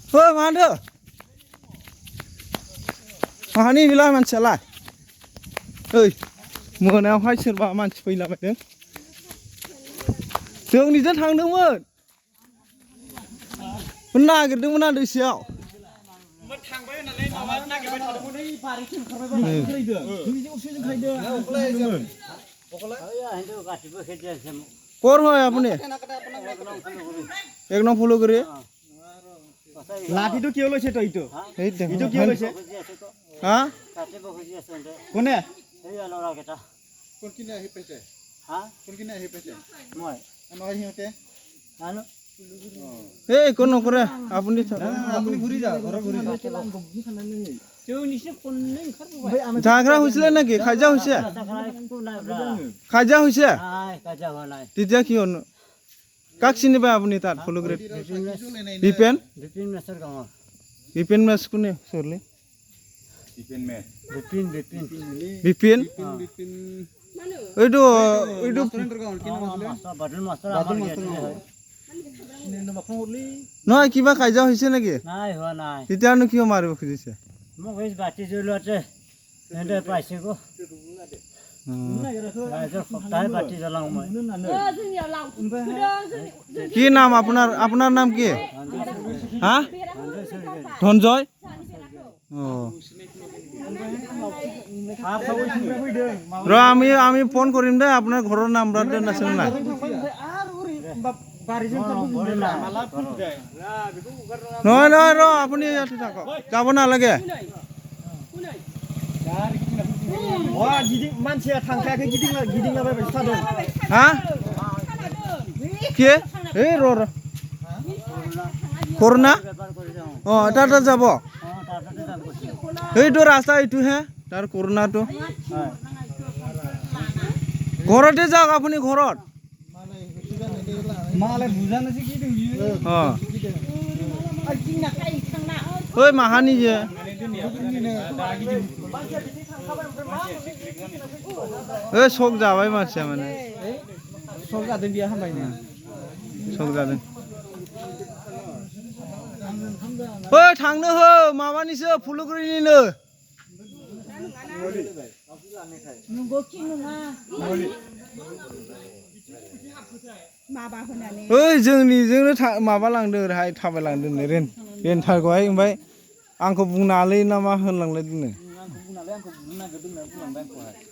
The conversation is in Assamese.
Hoi mana? Mana bila manusia lah? Hei, mana hai serba manusia bila macam? Jangan ni jangan tang dong. Mana gedung mana di siau? Kor ho ya punya? Ek nong follow kiri. লাঠি তো কি হলো সেটা ইটো এই দেখো ইটো কি হলো সে হ্যাঁ কোনে এই আলোরা কেটা কোন কিনে আহি পাইছে হ্যাঁ কোন কিনে আহি পাইছে মই আমাৰ হিতে জানো এই কোন করে আপনি আপুনি ঘুরি যা ঘর ঘুরি যা কেউ নিচে কোন নেই খাবো ঝাগড়া হইছিল নাকি খাজা হইছে খাজা হইছে নাই কাজা হয় নাই তেতিয়া কি হন কাক চিনি পায় আপনি তার ফলো গ্রেড বিপেন বিপিন মেসর গাঁও বিপেন মেস কোনে সরলে ডিপেন মে বিপিন বিপিন বিপেন ডিপেন ওইটো ওইটো রেস্টুরেন্টের গাঁও কি নাম আছিল মাস্টার বাদল মাস্টার আমার গেছে নহয় কিবা কাজা হইছে নাকি নাই হোৱা নাই তেতিয়ানো কিয় মাৰিব খুজিছে মোক এই বাটি জ্বলোৱাতে এনে পাইছে গো ৰাইজৰ সপ্তাহে বাটি জ্বলাওঁ মই কি নাম আপোনাৰ আপোনাৰ নাম কি হা ধনজয় ৰ আমি ফোন কৰিম দে আপোনাৰ ঘৰৰ নাম্বাৰটো নাছিল নাই নহয় নহয় ৰ আপুনি ইয়াতে থাকক যাব নালাগে मानसिया थांखायाखै गिदिंलाबाय थादों हा কি এই ৰ কৰোনা অ তাতে যাব এইটো ৰাস্তা এইটো হে তাৰ কৰোনাটো ঘৰতে যাওক আপুনি ঘৰত माले बुझा नसि কি দিম অ ওই মাহানি যে ওই শোক যাবাই মানসিয়া মানে सब जादों बिया हामबायनो शोक जादों ओइ थांनो हो माबानिसो फुलुगुरिनिनो नंगौ कि नङा माबा होनानै ओइ जोंनिजोंनो माबा लांदों ओरैहाय थाबाय लांदों रेन्टारखौहाय ओमफ्राय आंखौ बुंनालै ना मा होनलांलायदोंनो आंखौ बुंनांगोन होनना बुंलांबाय आंखौहाय